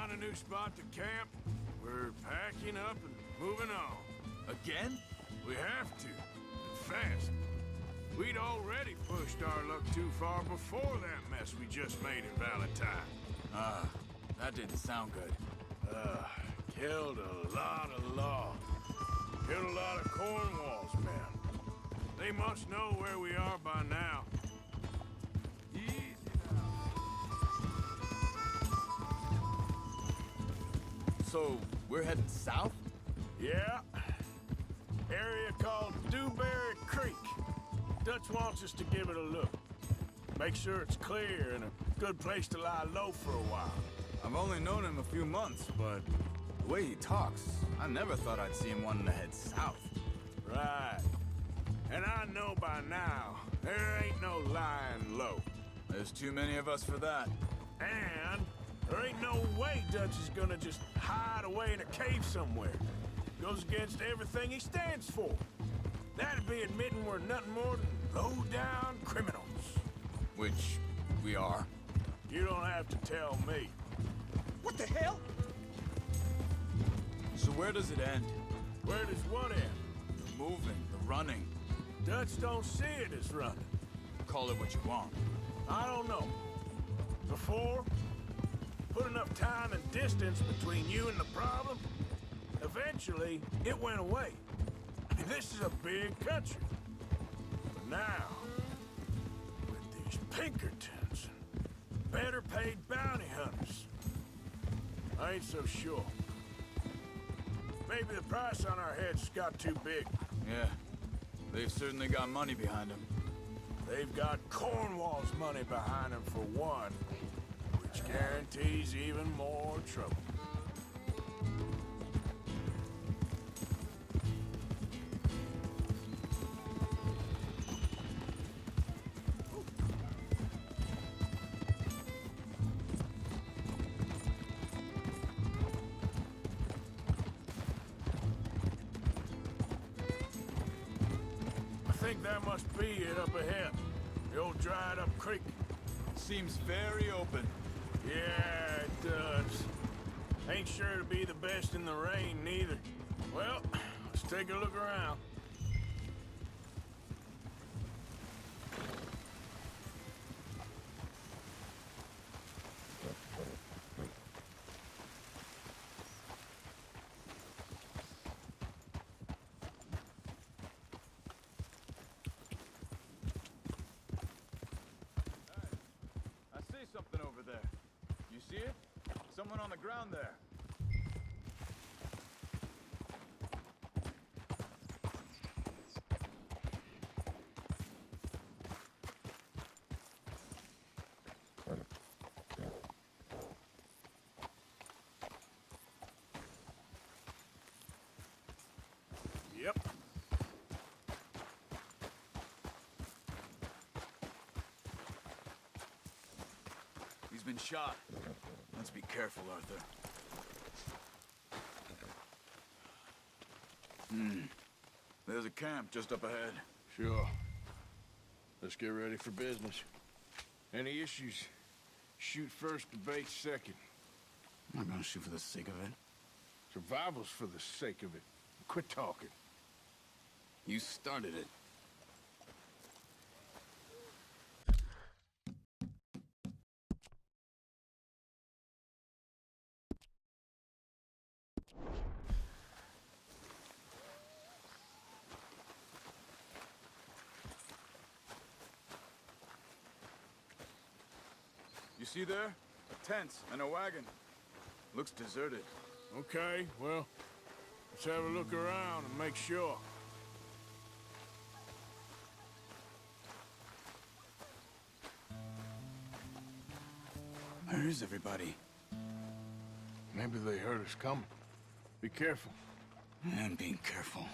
found a new spot to camp. We're packing up and moving on. Again? We have to. And fast. We'd already pushed our luck too far before that mess we just made in Valentine. That didn't sound good. Killed a lot of law. Killed a lot of Cornwall's men. They must know where we are by now. Easy now. So, we're heading south? Yeah. Area called Dewberry Creek. Dutch wants us to give it a look. Make sure it's clear and a good place to lie low for a while. I've only known him a few months, but the way he talks, I never thought I'd see him wanting to head south. Right. And I know by now, there ain't no lying low. There's too many of us for that. And there ain't no way Dutch is gonna just hide away in a cave somewhere. Goes against everything he stands for. That'd be admitting we're nothing more than low-down criminals. Which we are. You don't have to tell me. What the hell? So where does it end? Where does what end? The moving, the running. Dutch don't see it as running. Call it what you want. I don't know. Before, put enough time and distance between you and the problem, eventually it went away. I mean, this is a big country. But now, with these Pinkertons and better paid bounty hunters, I ain't so sure. Maybe the price on our heads got too big. Yeah, they've certainly got money behind them. They've got Cornwall's money behind them for one, which guarantees even more trouble. I think that must be it up ahead. The old dried-up creek. Seems very open. Yeah, it does. Ain't sure to be the best in the rain, neither. Well, let's take a look around. Something over there. You see it? Someone on the ground there. Yep. He's been shot. Let's be careful, Arthur. There's a camp just up ahead. Sure. Let's get ready for business. Any issues? Shoot first, debate second. I'm not gonna shoot for the sake of it. Survival's for the sake of it. Quit talking. You started it. You see there? A tent and a wagon. Looks deserted. Okay, well, let's have a look around and make sure. Where is everybody? Maybe they heard us coming. Be careful. I'm being careful.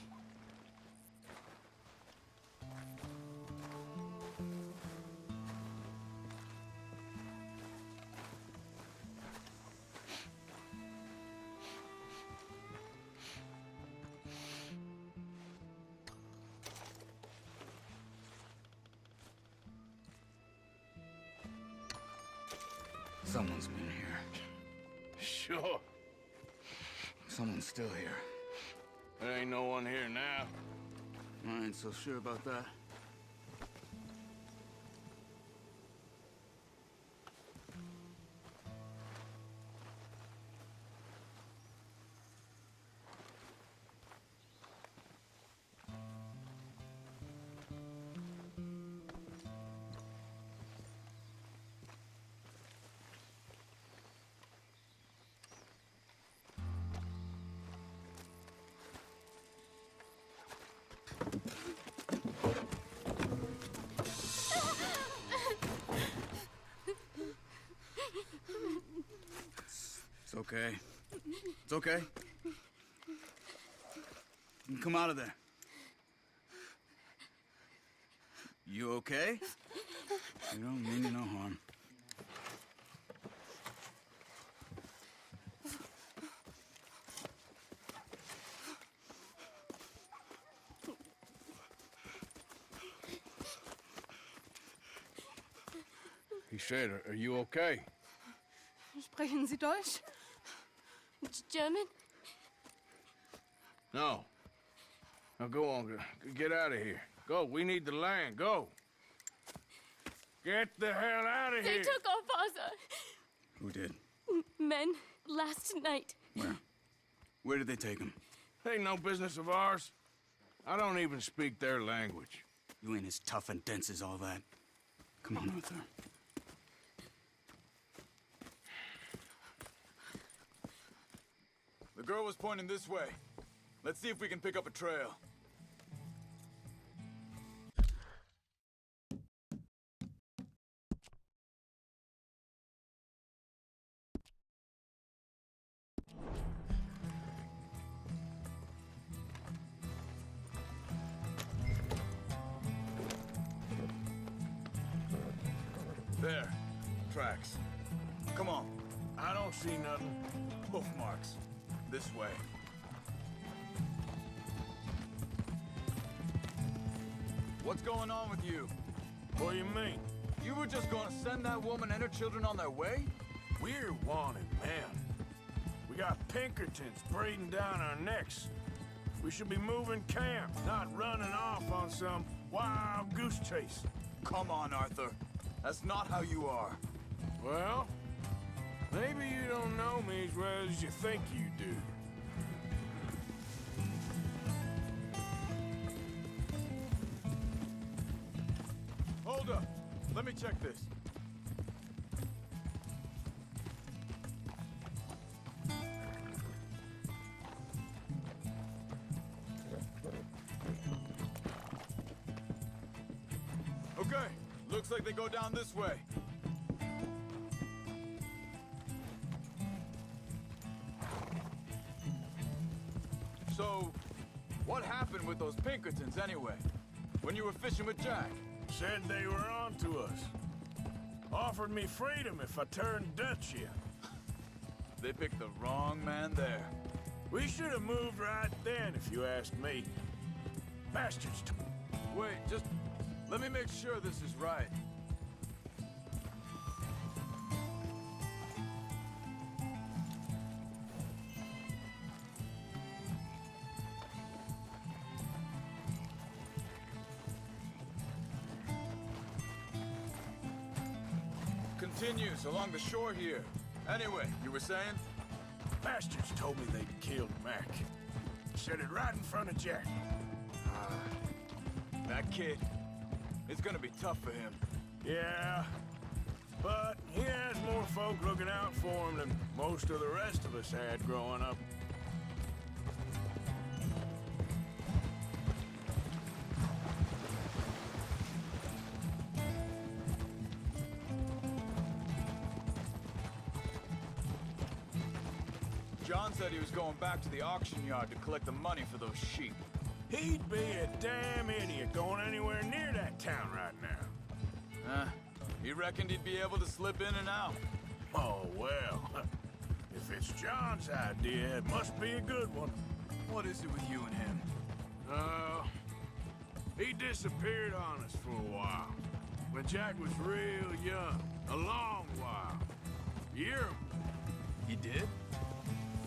Someone's been here. sure. Someone's still here. There ain't no one here now. I ain't so sure about that. It's okay. It's okay. You can come out of there. You okay? You don't mean you no harm. He said, are you okay? Sprechen Sie Deutsch? German? No. Now go on, get out of here. Go, we need the land, go. Get the hell out of They here. took our father. Who did? Men, last night. Where? Where did they take him? Ain't no business of ours. I don't even speak their language. You ain't as tough and dense as all that. Come on, Arthur. The girl was pointing this way. Let's see if we can pick up a trail. There. Tracks. Come on. I don't see nothing. Hoof marks. This way. What's going on with you? What do you mean? You were just gonna send that woman and her children on their way? We're wanted men. We got Pinkertons breathing down our necks. We should be moving camp, not running off on some wild goose chase. Come on, Arthur. That's not how you are. Well, maybe you don't know me as well as you think you do. Hold up. Let me check this. Okay. Looks like they go down this way. So, what happened with those Pinkertons anyway? When you were fishing with Jack? Said they were on to us. Offered me freedom if I turned Dutch in. They picked the wrong man there. We should have moved right then, if you ask me. Bastards. Wait, just let me make sure this is right. Continues along the shore here. Anyway, you were saying? Bastards told me they'd killed Mac. Said it right in front of Jack. That kid. It's gonna be tough for him. Yeah, but he has more folk looking out for him than most of the rest of us had growing up. John said he was going back to the auction yard to collect the money for those sheep. He'd be a damn idiot going anywhere near that town right now. He reckoned he'd be able to slip in and out. Oh, well. If it's John's idea, it must be a good one. What is it with you and him? He disappeared on us for a while. When Jack was real young. A long while. Year. He did?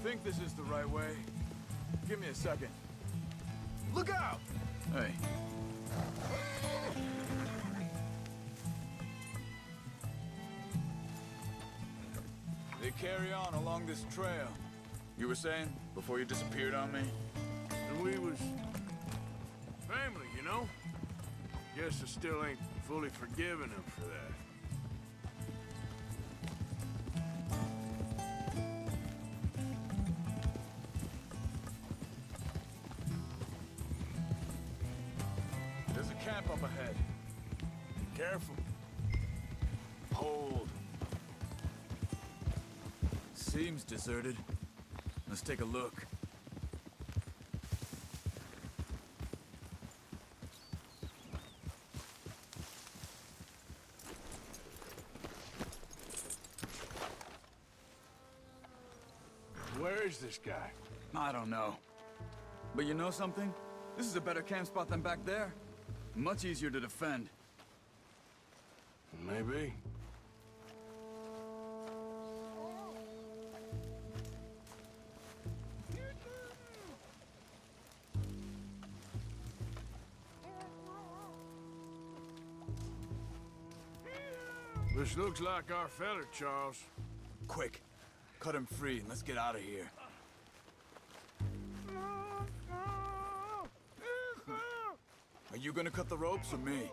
think this is the right way. Give me a second. Look out! Hey. They carry on along this trail. You were saying, before you disappeared on me? And we was family, you know? Guess I still ain't fully forgiven him for that. There's a camp up ahead. Careful. Hold. Seems deserted. Let's take a look. Where is this guy? I don't know. But you know something? This is a better camp spot than back there. Much easier to defend. Maybe. This looks like our fella, Charles. Quick, cut him free and let's get out of here. Are you gonna cut the ropes or me?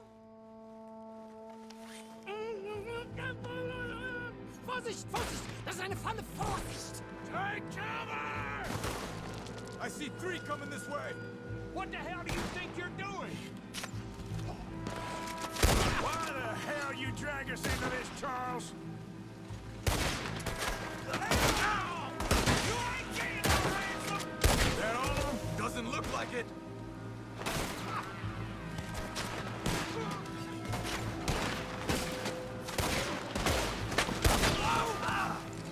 Vorsicht, Vorsicht! Das ist eine Falle! Vorsicht! Take cover! I see 3 coming this way! What the hell do you think you're doing? Why the hell you drag us into this, Charles? You ain't getting no ransom! That all of them? Doesn't look like it!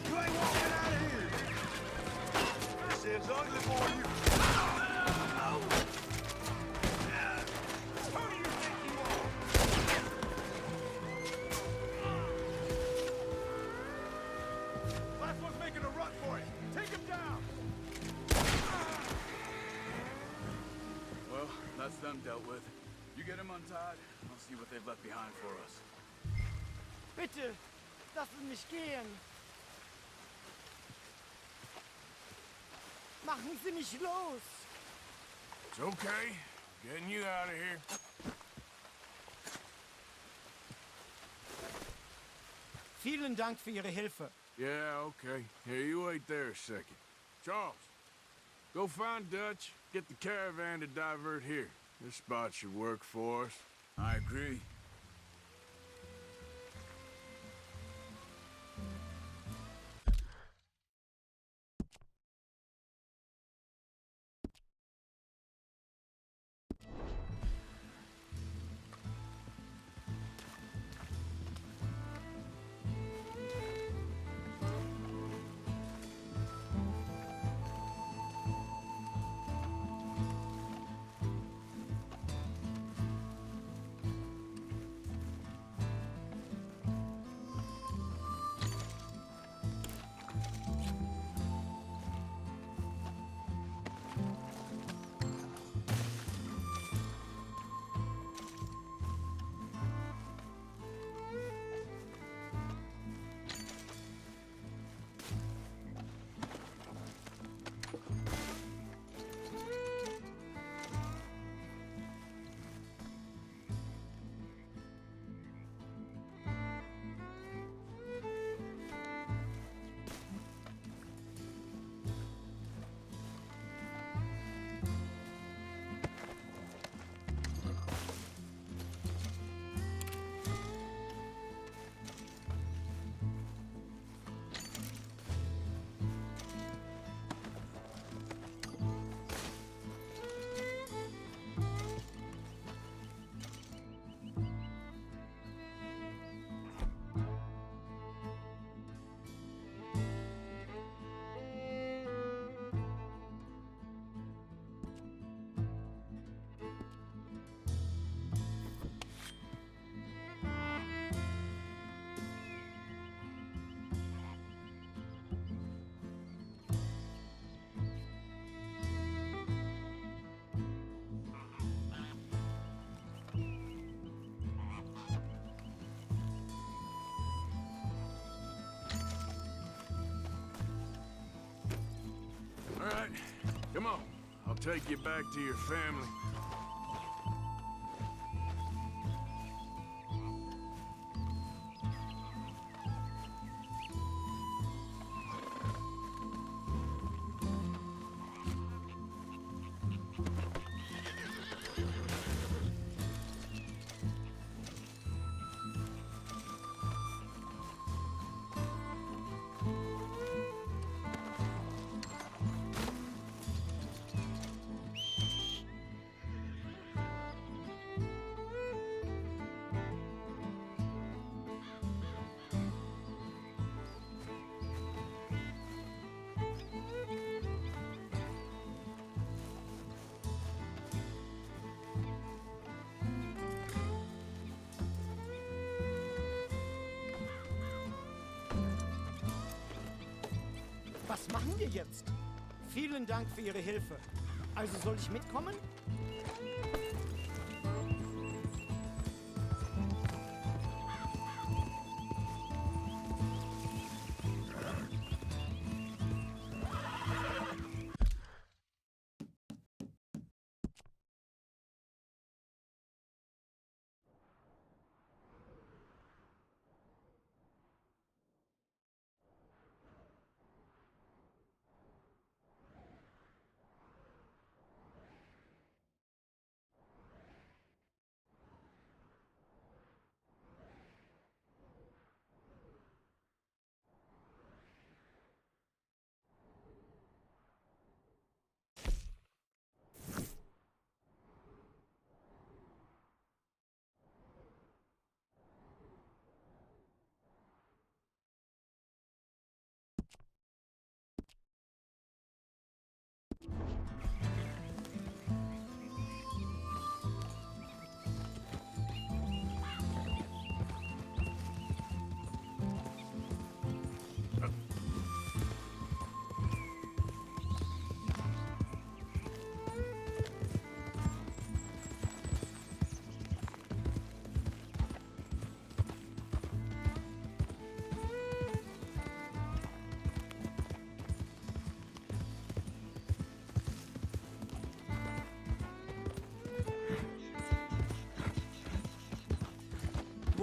You ain't walking out of here! This is ugly for you! Who do you think you are? Last one's making a run for it! Take him down! Well, that's them dealt with. You get him untied, I'll see what they've left behind for us. Bitte, lassen mich gehen. Machen Sie mich los. It's okay. Getting you out of here. Vielen Dank für Ihre Hilfe. Yeah, okay. Here, you wait there a second. Charles, go find Dutch, get the caravan to divert here. This spot should work for us. I agree. take you back to your family. Was machen wir jetzt? Vielen Dank für Ihre Hilfe. Also soll ich mitkommen?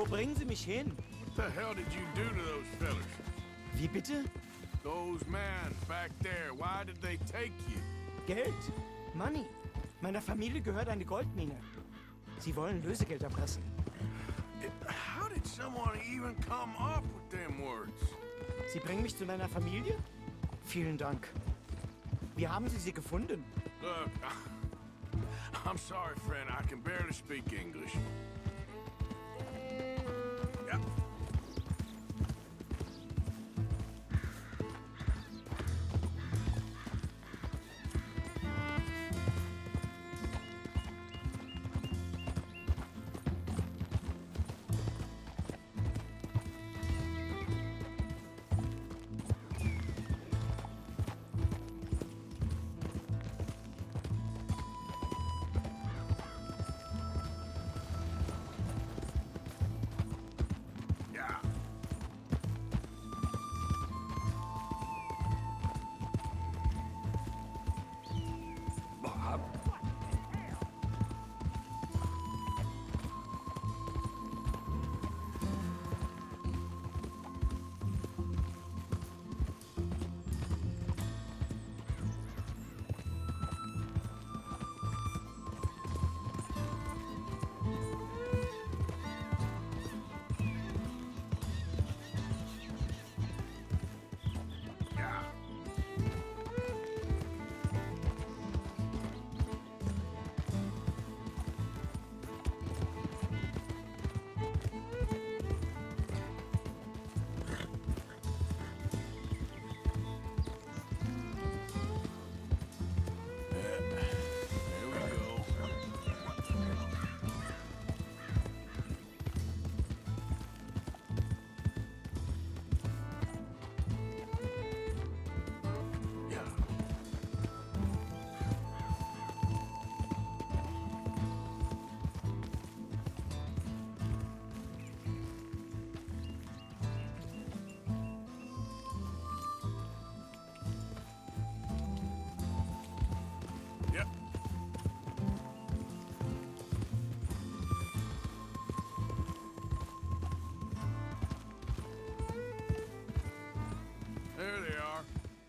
Wo bringen Sie mich hin? What the hell did you do to those fellas? Wie bitte? Those men back there, why did they take you? Geld? Money. Meiner Familie gehört eine Goldmine. Sie wollen Lösegeld erpressen. How did someone even come up with them words? Sie bringen mich zu meiner Familie? Vielen Dank. Wie haben Sie sie gefunden? Look, I'm sorry, friend. I can barely speak English. Yep.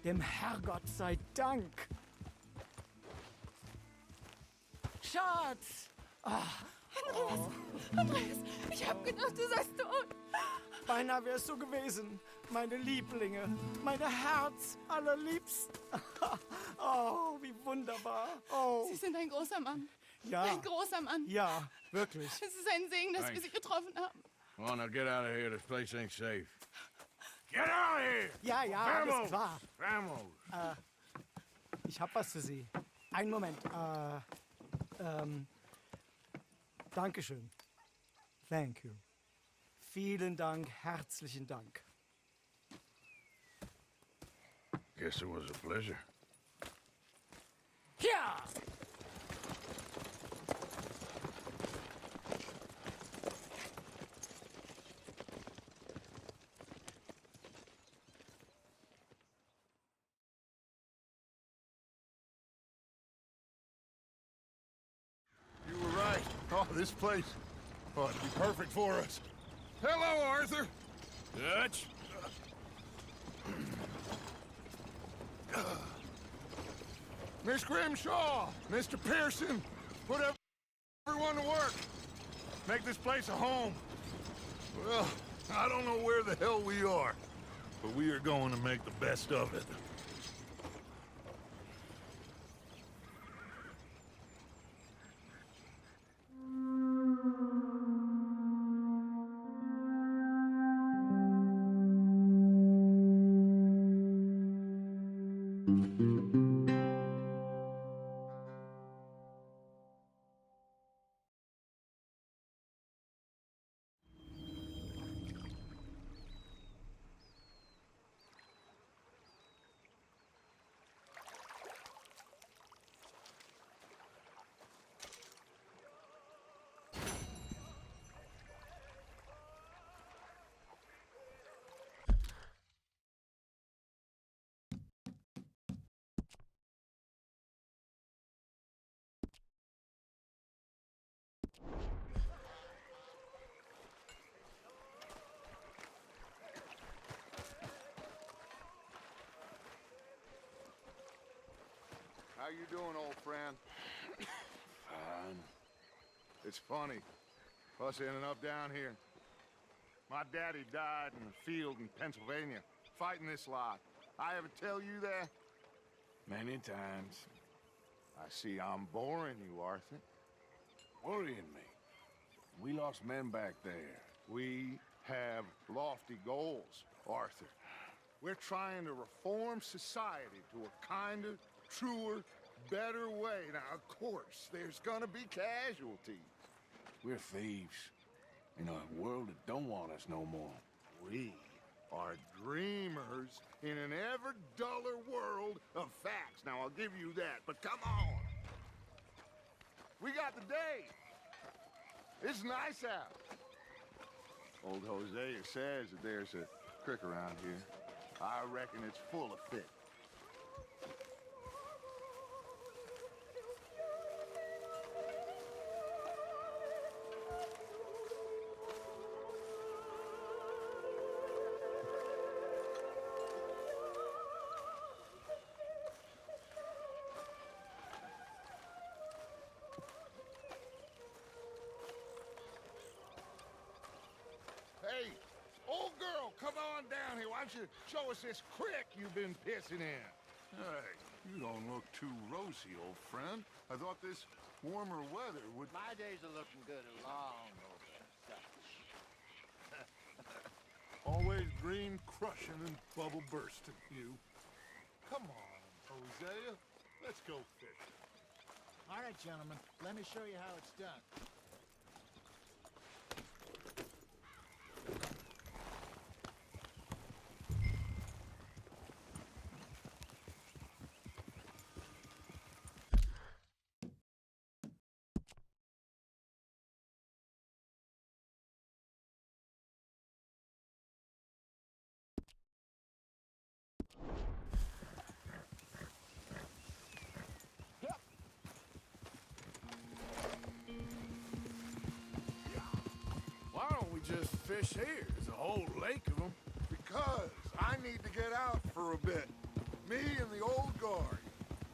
Dem Herrgott sei Dank. Schatz! Andreas, ich hab gedacht, du seist tot. Beinahe wär's so gewesen. Meine Lieblinge, meine Herz allerliebsten. Oh, wie wunderbar. Oh, Sie sind ein großer Mann. ja. Ein großer Mann. Ja, wirklich. Es ist ein Segen, dass wir Sie getroffen haben. Come on, now get out of here. This place ain't safe. Get out of here! Ja, ja, alles klar. Vamos! Ich hab was für Sie. Einen Moment. Dankeschön. Thank you. Vielen Dank, herzlichen Dank. Guess it was a pleasure. Ja! You were right. Oh, this place. Oh, it'd be perfect for us. Hello, Arthur. Dutch. Miss Grimshaw, Mr. Pearson, put everyone to work. Make this place a home. Well, I don't know where the hell we are, but we are going to make the best of it. How you doing, old friend? Fine. It's funny, us ending up down here. My daddy died in the field in Pennsylvania, fighting this lot. I ever tell you that? Many times. I see I'm boring you, Arthur. Worrying me. We lost men back there. We have lofty goals, Arthur. We're trying to reform society to a kinder, truer, better way. Now, of course, there's gonna be casualties. We're thieves. In a world that don't want us no more. We are dreamers in an ever duller world of facts. Now, I'll give you that, but come on. We got the day. It's nice out. Old Hosea says that there's a creek around here. I reckon it's full of fish. Hey, old girl, come on down here. Why don't you show us this creek you've been pissing in? Hey, you don't look too rosy, old friend. I thought this warmer weather would... My days are looking good along over such. Always green crushing and bubble bursting, you. Come on, Hosea. Let's go fishing. All right, gentlemen, let me show you how it's done. Why don't we just fish here? There's a whole lake of them. Because I need to get out for a bit. me and the old guard.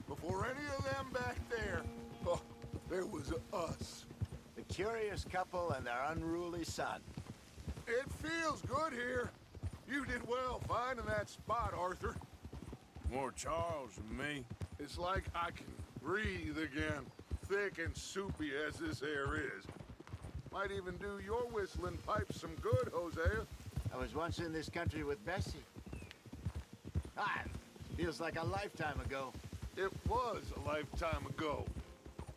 Before any of them back there, oh, there was us. The curious couple and their unruly son. It feels good here. You did well finding that spot, Arthur. More Charles than me. It's like I can breathe again, thick and soupy as this air is. Might even do your whistling pipes some good, Hosea. I was once in this country with Bessie. Feels like a lifetime ago. It was a lifetime ago.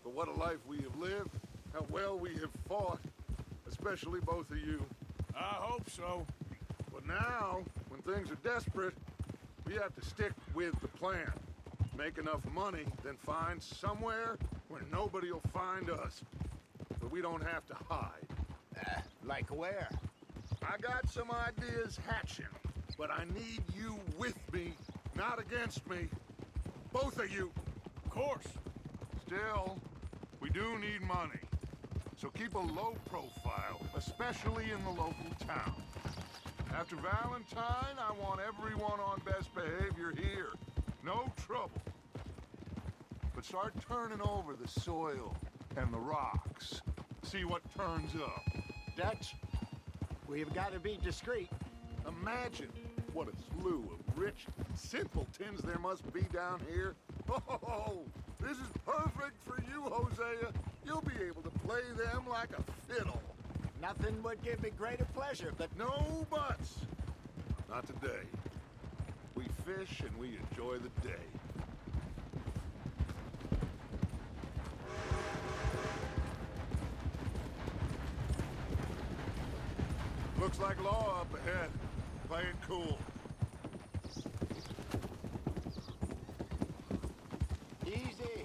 But what a life we have lived, how well we have fought, especially both of you. I hope so. But now, when things are desperate, we have to stick with the plan. Make enough money, then find somewhere where nobody will find us. But we don't have to hide. Like where? I got some ideas hatching, but I need you with me, not against me. Both of you. Of course. Still, we do need money. So keep a low profile, especially in the local town. After Valentine, I want everyone on best behavior here. No trouble. But start turning over the soil and the rocks. See what turns up. Dutch, we've got to be discreet. Imagine what a slew of rich simpletons there must be down here. Oh, this is perfect for you, Hosea. You'll be able to play them like a fiddle. Nothing would give me greater pleasure, but No buts. Not today. We fish and we enjoy the day. Looks like law up ahead. Play it cool. easy.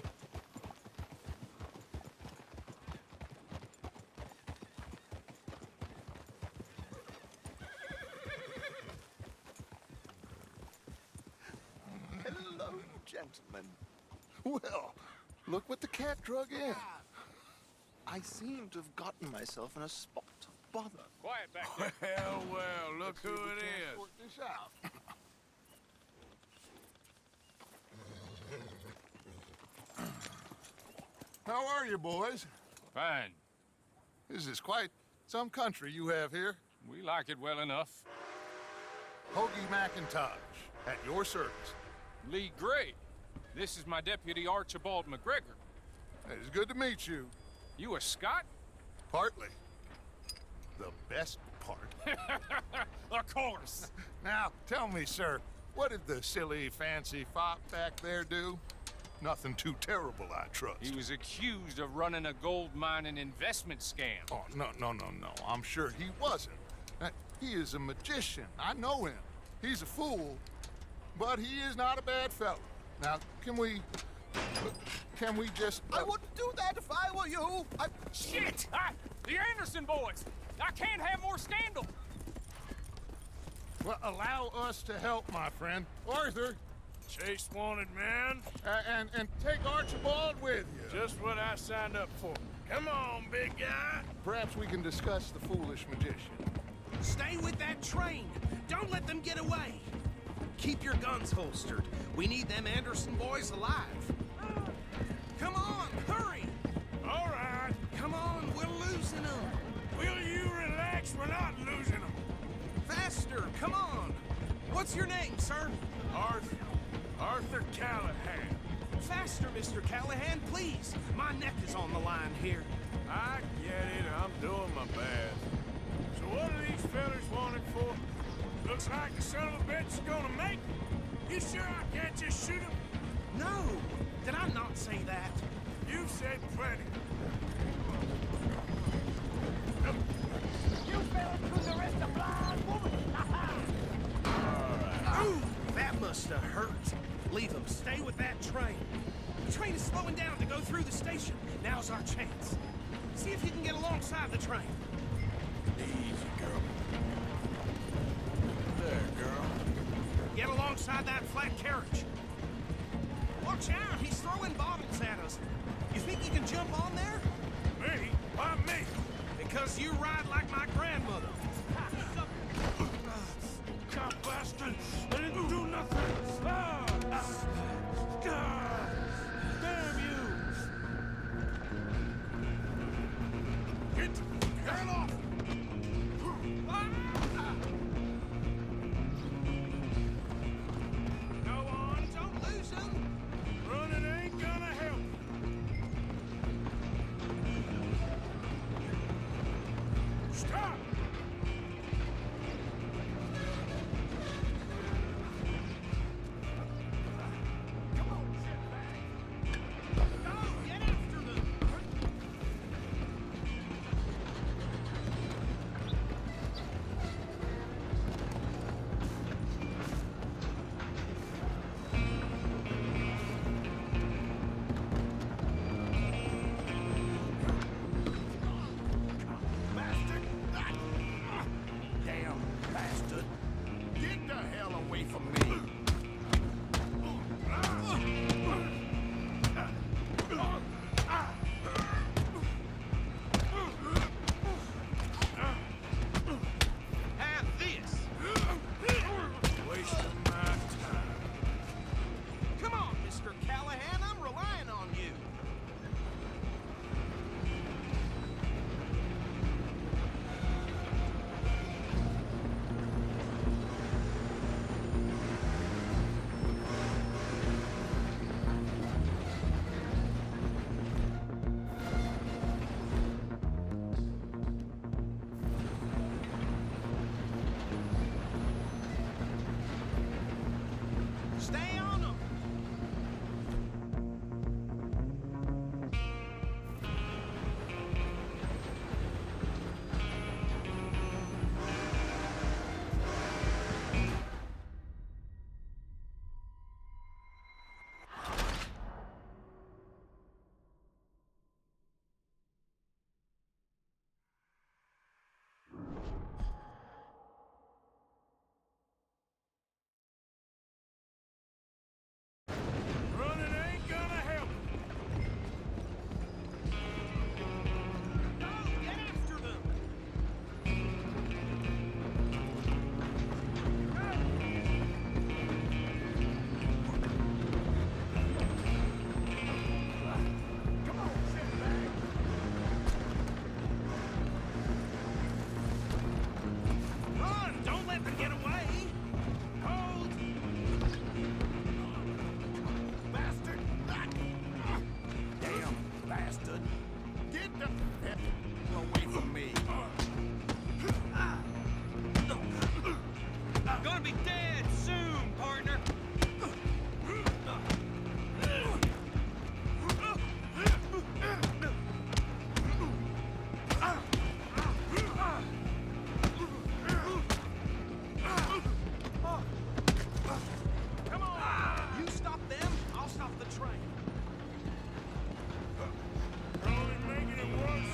Hello, gentlemen. Well, look what the cat drug in. I seem to have gotten myself in a spot of bother. Quiet back there. Well, look who it is. Work this out. How are you, boys? Fine. This is quite some country you have here. We like it well enough. Hoagie McIntosh, at your service. Lee Gray. This is my deputy Archibald McGregor. It's good to meet you. You a Scot? Partly. The best part. Of course. Now, tell me, sir, what did the silly, fancy fop back there do? Nothing too terrible, I trust. He was accused of running a gold mining investment scam. Oh, no. I'm sure he wasn't. He is a magician. I know him. He's a fool, but he is not a bad fellow. Now, can we just... I wouldn't do that if I were you. Shit! The Anderson boys! I can't have more scandal! Well, allow us to help, my friend. Arthur, Chase wanted man. and take Archibald with you. Just what I signed up for. Come on, big guy. Perhaps we can discuss the foolish magician. Stay with that train. Don't let them get away. Keep your guns holstered. We need them Anderson boys alive. Come on, hurry. All right. Come on, we're losing them. Will you relax? We're not losing them. Faster, come on. What's your name, sir? Arthur Callahan. Faster, Mr. Callahan, please. My neck is on the line here. I get it. I'm doing my best. So what are these fellas wanted for? Looks like the son of a bitch is gonna make it. You sure I can't just shoot him? No, did I not say that? You've said plenty. You fell through the rest of blind woman. Ooh, that must have hurt. Leave them. Stay with that train. The train is slowing down to go through the station. Now's our chance. See if you can get alongside the train. Easy, girl. There, girl. Get alongside that flat carriage. Watch out, he's throwing bottles at us. You think you can jump on there? Me? Why me? Because you ride like my grandmother. God bastard! I didn't do nothing! Ah! Away from me. Gonna be dead soon, partner. Come on! You stop them, I'll stop the train. You're only making it worse.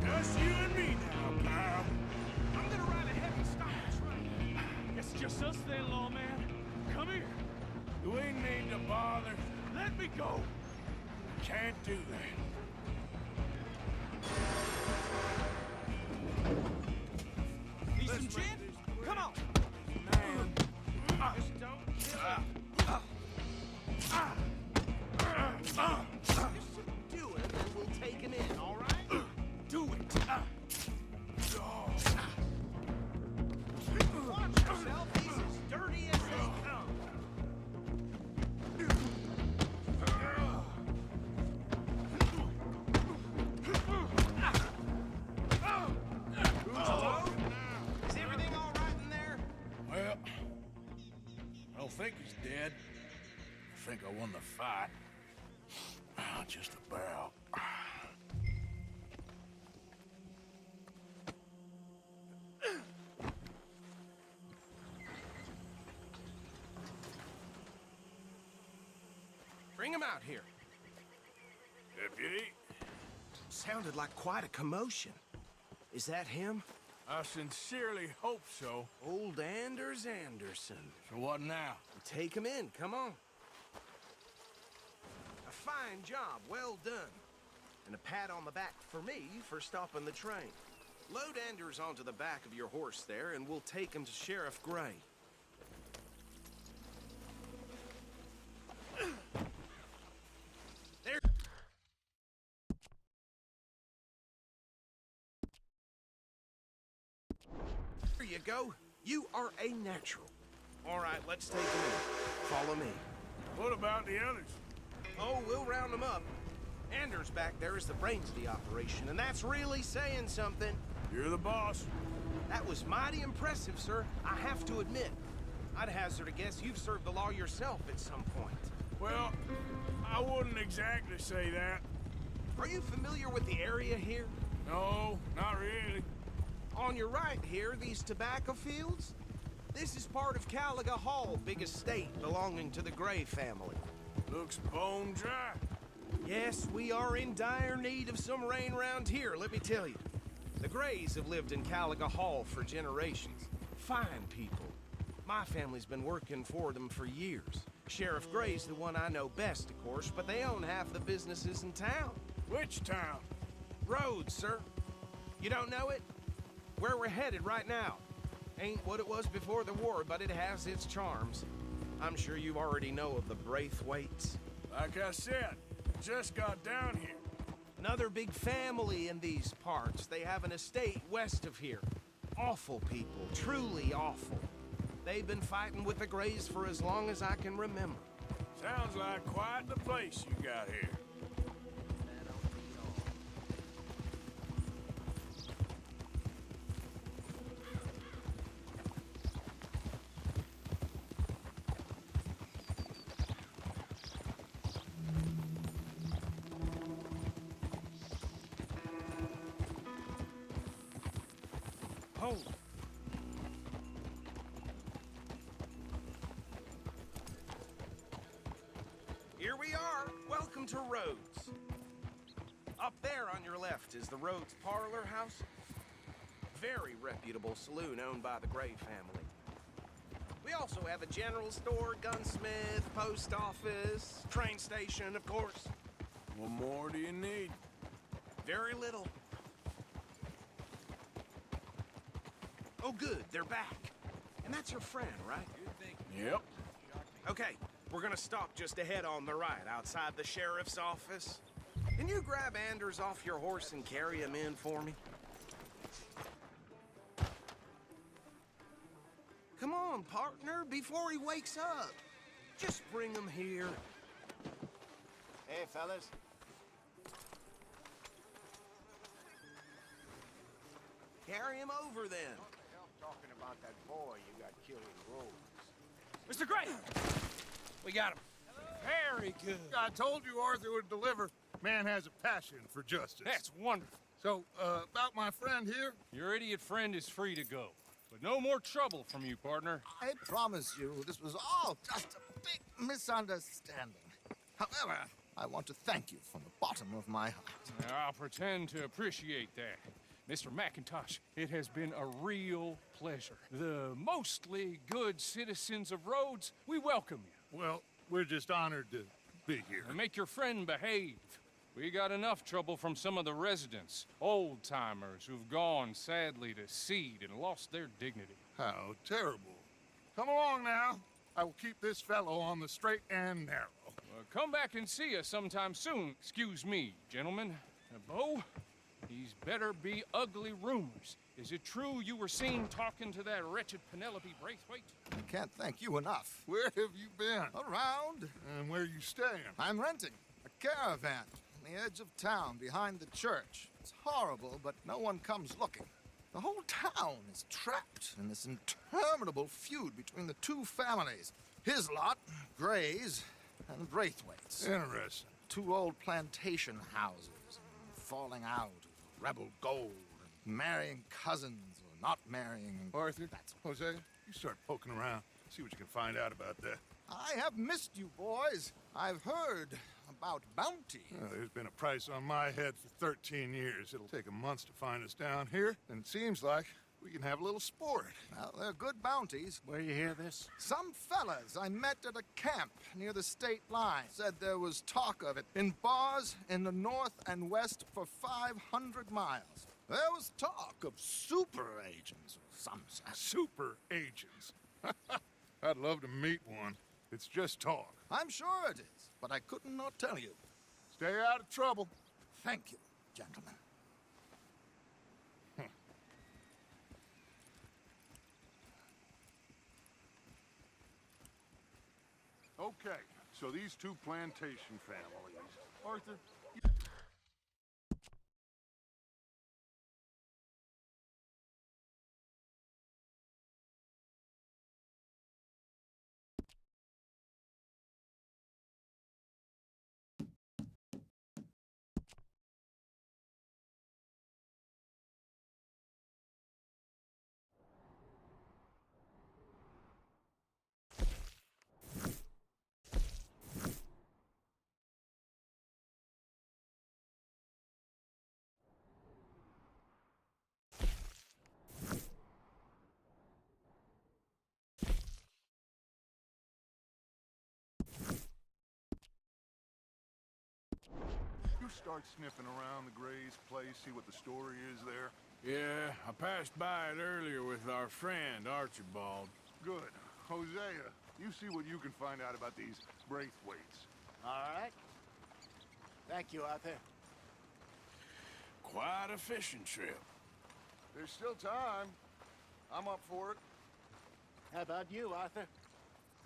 Just you and me now, pal. I'm gonna ride ahead and stop the train. It's just us then, lawman. Come here. We need to bother. Let me go. Can't do that. Need some Let's gin? make this Come on. Man. Just don't kill Just do it, and we'll take him in, all right? Do it. Watch yourself. He's as dirty as they come. Hello? Is everything all right in there? Well, I don't think he's dead. I think I won the fight. Just about. Bring him out here. Deputy, Sounded like quite a commotion. Is that him? I sincerely hope so. Old Anders Anderson. So what now? Take him in, come on. A fine job, well done. And a pat on the back for me for stopping the train. Load Anders onto the back of your horse there, and we'll take him to Sheriff Gray. There. There you go. You are a natural. All right, let's take him in. Follow me. What about the others? Oh, we'll round them up. Anders back there is the brains of the operation, and that's really saying something. You're the boss. That was mighty impressive, sir. I have to admit. I'd hazard a guess you've served the law yourself at some point. Well, I wouldn't exactly say that. Are you familiar with the area here? No, not really. On your right here, these tobacco fields? This is part of Caliga Hall, big estate belonging to the Gray family. Looks bone dry. Yes, we are in dire need of some rain around here, let me tell you. The Grays have lived in Caliga Hall for generations. Fine people. My family's been working for them for years. Sheriff Gray's the one I know best, of course, but they own half the businesses in town. Which town? Rhodes, sir. You don't know it? Where we're headed right now. Ain't what it was before the war, but it has its charms. I'm sure you already know of the Braithwaites. Like I said, just got down here. Another big family in these parts. They have an estate west of here. Awful people, truly awful. They've been fighting with the Grays for as long as I can remember. Sounds like quite the place you got here. Hold. Here we are. Welcome to Rhodes. Up there on your left is the Rhodes Parlor House. Very reputable saloon owned by the Gray family. We also have a general store, gunsmith, post office, train station, of course. What more do you need? Very little. Oh, good, they're back. And that's your friend, right? Yep. Okay, we're gonna stop just ahead on the right, outside the sheriff's office. Can you grab Anders off your horse and carry him in for me? Come on, partner, before he wakes up. Just bring them here. Hey, fellas. Carry him over then. Talking about that boy you got killed in Rhodes. Mr. Gray! We got him. Very good. I told you Arthur would deliver. Man has a passion for justice. That's wonderful. So, about my friend here? Your idiot friend is free to go. But no more trouble from you, partner. I promise you this was all just a big misunderstanding. However, I want to thank you from the bottom of my heart. Now, I'll pretend to appreciate that. Mr. McIntosh, it has been a real pleasure. The mostly good citizens of Rhodes, we welcome you. Well, we're just honored to be here. And make your friend behave. We got enough trouble from some of the residents, old-timers who've gone, sadly, to seed and lost their dignity. How terrible. Come along now. I will keep this fellow on the straight and narrow. Come back and see us sometime soon. Excuse me, gentlemen. Bo, these better be ugly rumors. Is it true you were seen talking to that wretched Penelope Braithwaite? I can't thank you enough. Where have you been? Around. And where you staying? I'm renting a caravan on the edge of town behind the church. It's horrible, but no one comes looking. The whole town is trapped in this interminable feud between the two families. His lot, Gray's, and Braithwaite's. Interesting. Two old plantation houses, and falling out of rebel gold, and marrying cousins or not marrying. Arthur, Jose, you start poking around. See what you can find out about that. I have missed you, boys. I've heard about bounty. Well, there's been a price on my head for 13 years. It'll take a month to find us down here, and it seems like we can have a little sport. Well, they're good bounties. Where you hear this? Some fellas I met at a camp near the state line said there was talk of it in bars in the north and west for 500 miles. There was talk of super agents or some such. Super agents. I'd love to meet one. It's just talk. I'm sure it is, but I couldn't not tell you. Stay out of trouble. Thank you, gentlemen. Okay, so these two plantation families. Arthur, start sniffing around the Gray's place, see what the story is there? Yeah, I passed by it earlier with our friend, Archibald. Good. Hosea, you see what you can find out about these Braithwaites. All right. Thank you, Arthur. Quite a fishing trip. There's still time. I'm up for it. How about you, Arthur?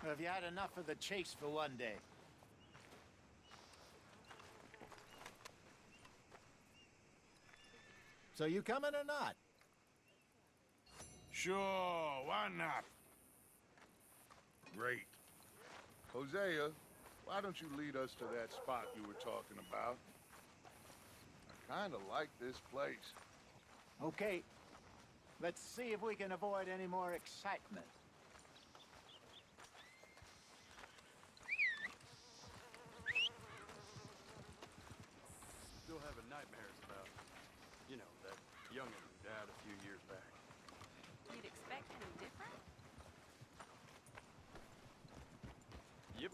Or have you had enough of the chase for one day? So you coming or not? Sure, why not? Great. Hosea, why don't you lead us to that spot you were talking about? I kind of like this place. Okay. Let's see if we can avoid any more excitement. Still having nightmares about, you know, that young'un who died a few years back. You'd expect any different? Yep.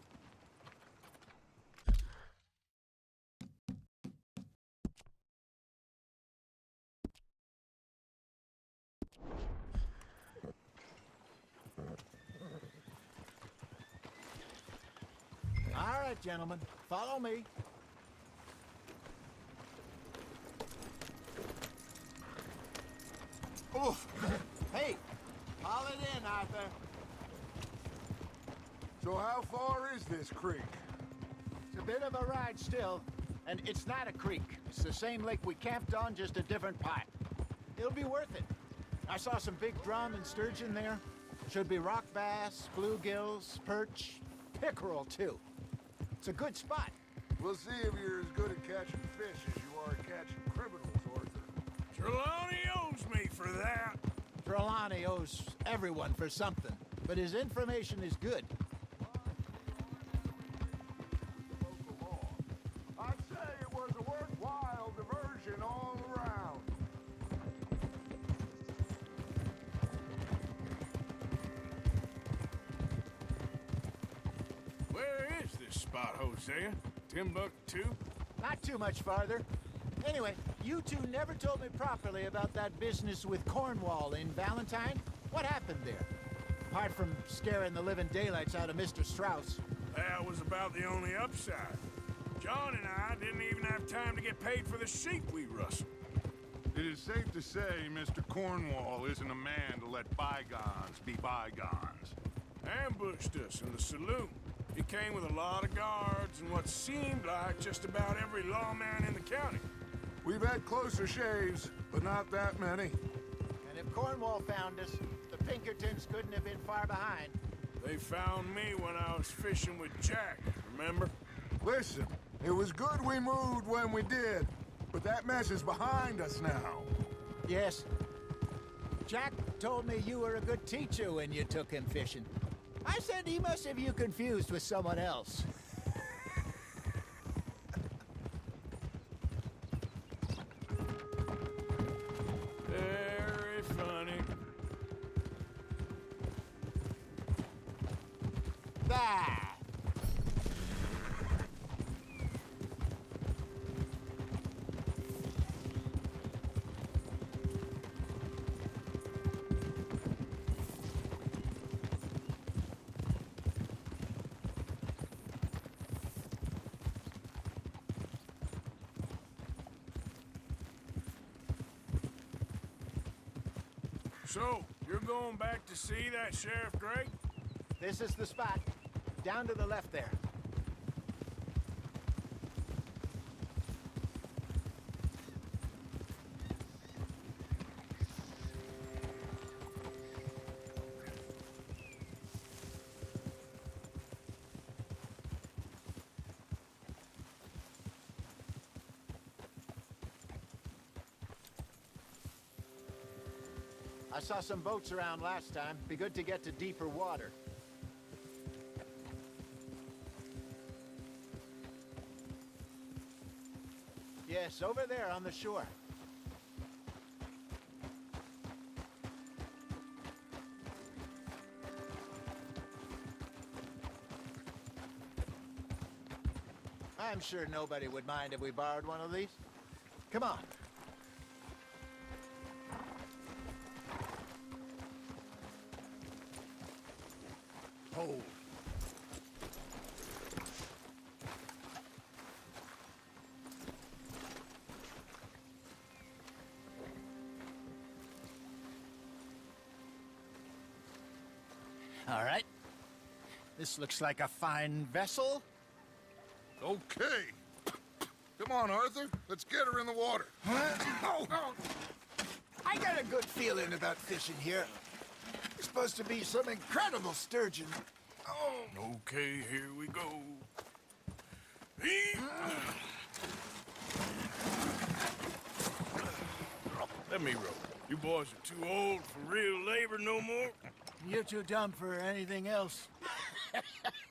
All right, gentlemen. Follow me. Oof. Hey, haul it in, Arthur. So how far is this creek? It's a bit of a ride still, and it's not a creek. It's the same lake we camped on, just a different part. It'll be worth it. I saw some big drum and sturgeon there. Should be rock bass, bluegills, perch, pickerel too. It's a good spot. We'll see if you're as good at catching fish as you are at catching criminals, Arthur. Trelawney owes me for that. Trelawney owes everyone for something, but his information is good. I'd say it was a worthwhile diversion all around. Where is this spot, Hosea? Timbuktu? Not too much farther. Anyway, you two never told me properly about that business with Cornwall in Valentine. What happened there? Apart from scaring the living daylights out of Mr. Strauss. That was about the only upside. John and I didn't even have time to get paid for the sheep we rustled. It is safe to say Mr. Cornwall isn't a man to let bygones be bygones. Ambushed us in the saloon. He came with a lot of guards and what seemed like just about every lawman in the county. We've had closer shaves, but not that many. And if Cornwall found us, the Pinkertons couldn't have been far behind. They found me when I was fishing with Jack, remember? Listen, it was good we moved when we did, but that mess is behind us now. Yes. Jack told me you were a good teacher when you took him fishing. I said he must have you confused with someone else. Very funny. Bah! So, you're going back to see that Sheriff Gray? This is the spot. Down to the left there. I saw some boats around last time. Be good to get to deeper water. Yes, over there on the shore. I'm sure nobody would mind if we borrowed one of these. Come on. Hold. All right. This looks like a fine vessel. Okay. Come on, Arthur. Let's get her in the water. Oh. I got a good feeling about fishing here. It's supposed to be some incredible sturgeon. Oh. Okay, here we go. Let me row. You boys are too old for real labor no more. You're too dumb for anything else.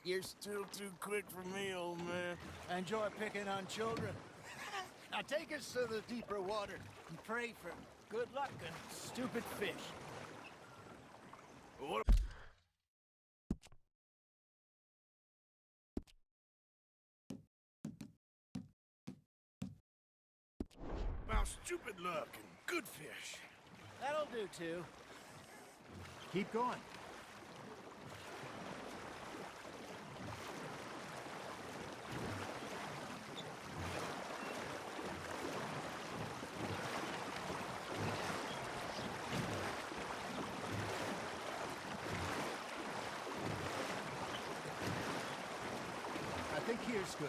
You're still too quick for me, old man. I enjoy picking on children. Now take us to the deeper water and pray for good luck and stupid fish. What about stupid luck and good fish? That'll do, too. Keep going. here's good.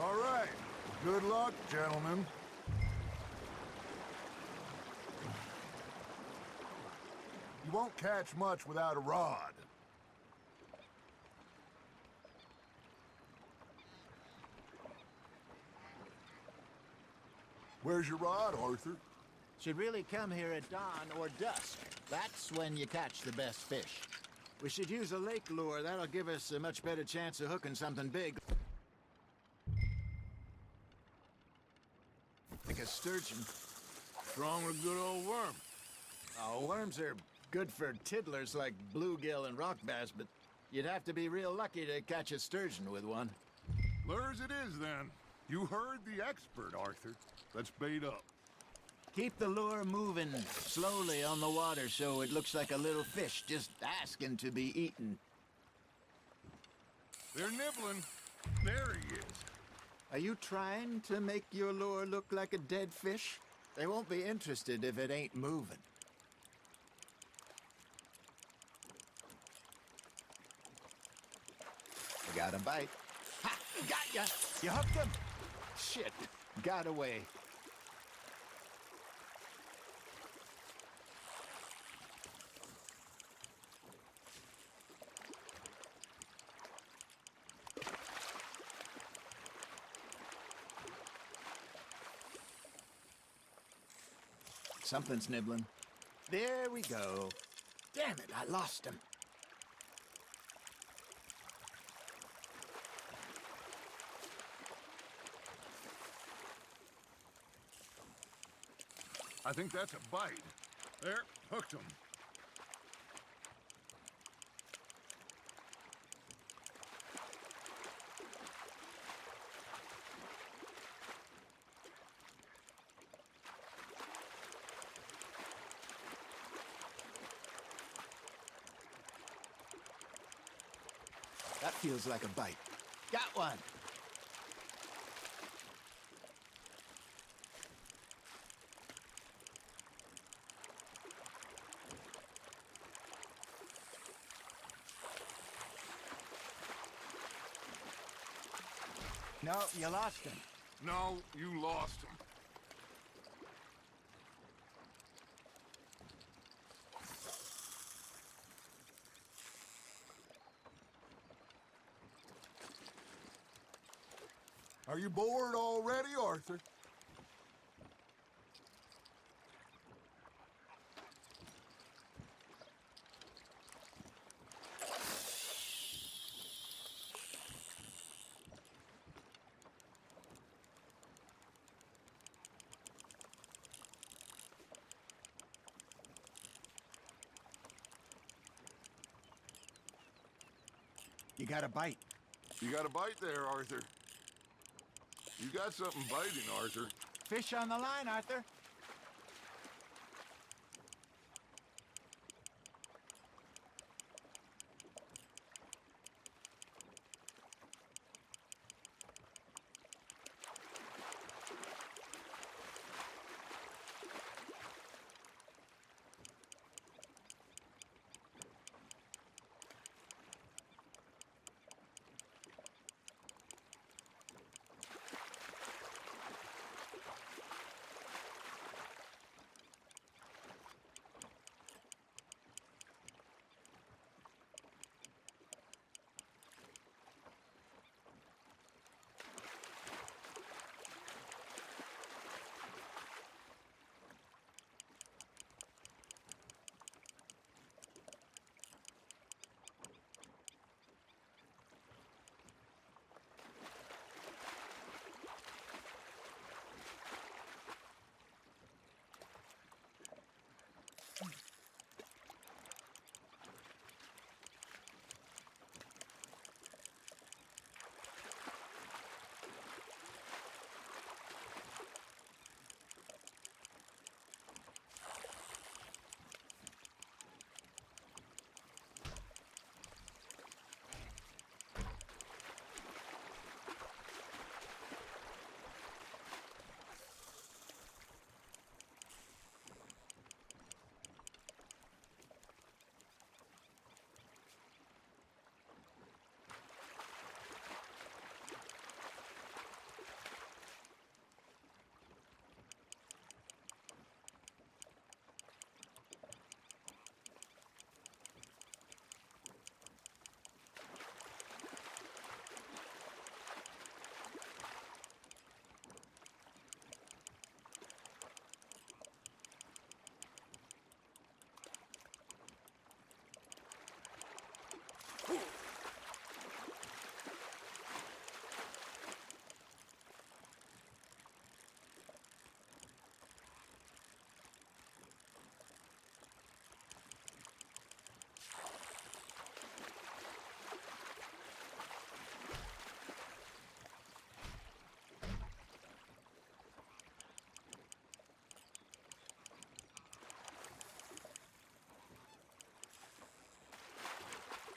All right. Good luck, gentlemen. You won't catch much without a rod. Where's your rod, Arthur? Should really come here at dawn or dusk. That's when you catch the best fish. We should use a lake lure. That'll give us a much better chance of hooking something big. Like a sturgeon. Strong with a good old worm. Oh, worms are good for tiddlers like bluegill and rock bass, but you'd have to be real lucky to catch a sturgeon with one. Lures it is, then. You heard the expert, Arthur. Let's bait up. Keep the lure moving slowly on the water so it looks like a little fish just asking to be eaten. They're nibbling. There he is. Are you trying to make your lure look like a dead fish? They won't be interested if it ain't moving. Got a bite. Ha! Got ya! You hooked him! Shit! Got away. Something's nibbling. There we go. Damn it, I lost him. I think that's a bite. There, hooked him. That feels like a bite. Got one. No, you lost him. No, you lost him. Are you bored already, Arthur? You got a bite. You got a bite there, Arthur. You got something biting, Arthur. Fish on the line, Arthur.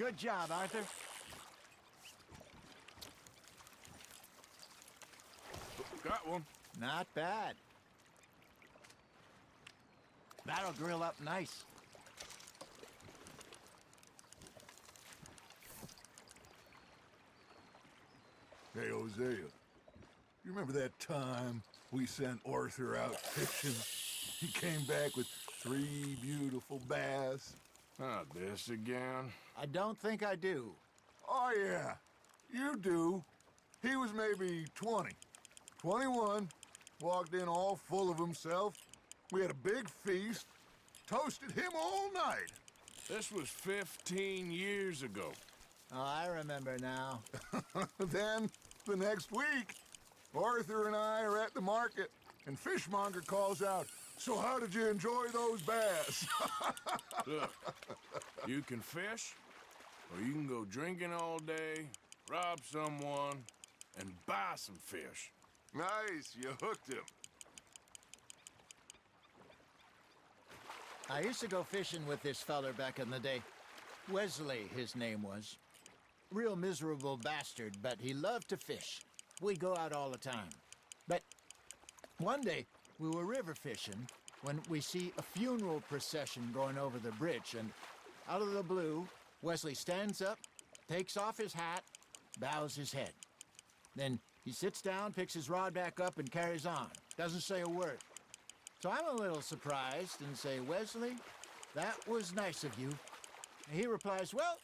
Good job, Arthur. Got one. Not bad. That'll grill up nice. Hey, Hosea. You remember that time we sent Arthur out fishing? He came back with 3 beautiful bass. Not this again. I don't think I do. Oh, yeah. You do. He was maybe 20. 21. Walked in all full of himself. We had a big feast. Toasted him all night. This was 15 years ago. Oh, I remember now. Then, the next week, Arthur and I are at the market, and Fishmonger calls out, "So how did you enjoy those bass?" Look, you can fish, or you can go drinking all day, rob someone, and buy some fish. Nice, you hooked him. I used to go fishing with this feller back in the day. Wesley, his name was. Real miserable bastard, but he loved to fish. We'd go out all the time. But one day, we were river fishing when we see a funeral procession going over the bridge, and out of the blue, Wesley stands up, takes off his hat, bows his head. Then he sits down, picks his rod back up, and carries on. Doesn't say a word. So I'm a little surprised and say, "Wesley, that was nice of you." And he replies, "Well,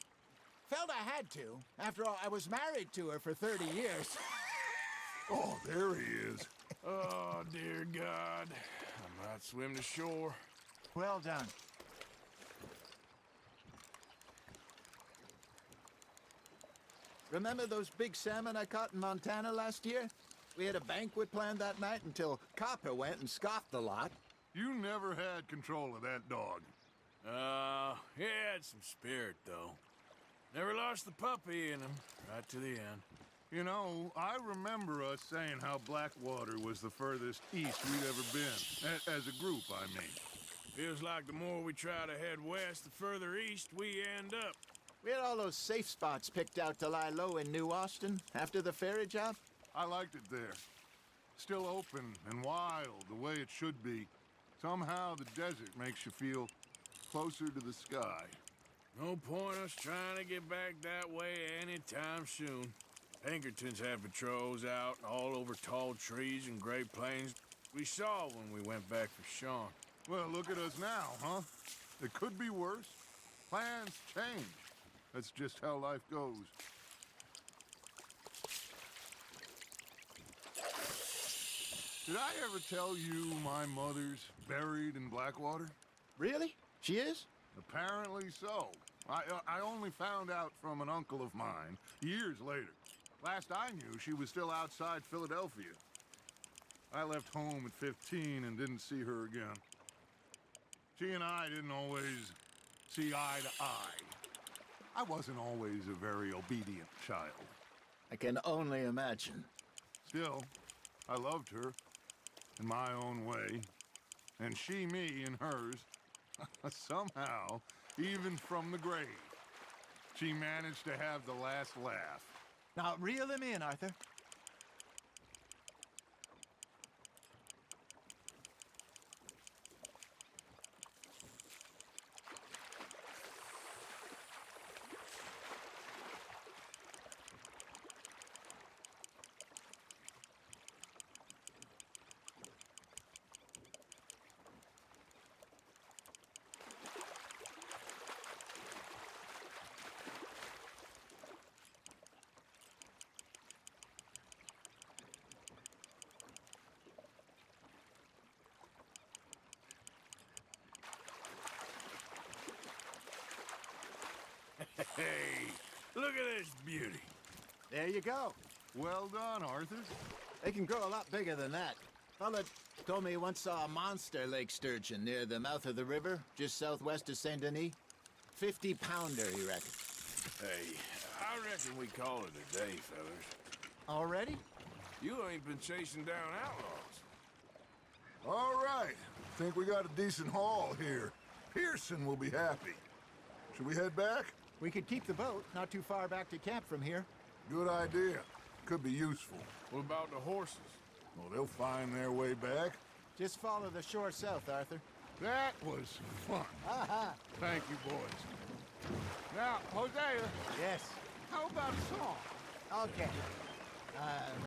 felt I had to. After all, I was married to her for 30 years. Oh, there he is. Oh, dear God. I might swim to shore. Well done. Remember those big salmon I caught in Montana last year? We had a banquet planned that night until Copper went and scoffed a lot. You never had control of that dog. He had some spirit, though. Never lost the puppy in him, right to the end. You know, I remember us saying how Blackwater was the furthest east we'd ever been. As a group, I mean. Feels like the more we try to head west, the further east we end up. We had all those safe spots picked out to lie low in New Austin after the ferry job. I liked it there. Still open and wild, the way it should be. Somehow the desert makes you feel closer to the sky. No point us trying to get back that way anytime soon. Pinkertons had patrols out all over tall trees and Great Plains. We saw when we went back for Sean. Well, look at us now, huh? It could be worse. Plans change. That's just how life goes. Did I ever tell you my mother's buried in Blackwater? Really? She is? Apparently so. I only found out from an uncle of mine years later. Last I knew, she was still outside Philadelphia. I left home at 15 and didn't see her again. She and I didn't always see eye to eye. I wasn't always a very obedient child. I can only imagine. Still, I loved her in my own way, and she me in hers. Somehow, even from the grave, she managed to have the last laugh. Now, reel him in, Arthur. Hey, look at this beauty. There you go. Well done, Arthur. They can grow a lot bigger than that. Fella told me he once saw a monster lake sturgeon near the mouth of the river, just southwest of Saint Denis. 50-pounder, he reckoned. Hey, I reckon we call it a day, fellas. Already? You ain't been chasing down outlaws. All right. Think we got a decent haul here. Pearson will be happy. Should we head back? We could keep the boat not too far back to camp from here. Good idea. Could be useful. What about the horses? Well, they'll find their way back. Just follow the shore south, Arthur. That was fun. Aha! Thank you, boys. Now, Hosea, Yes. how about a song? Okay.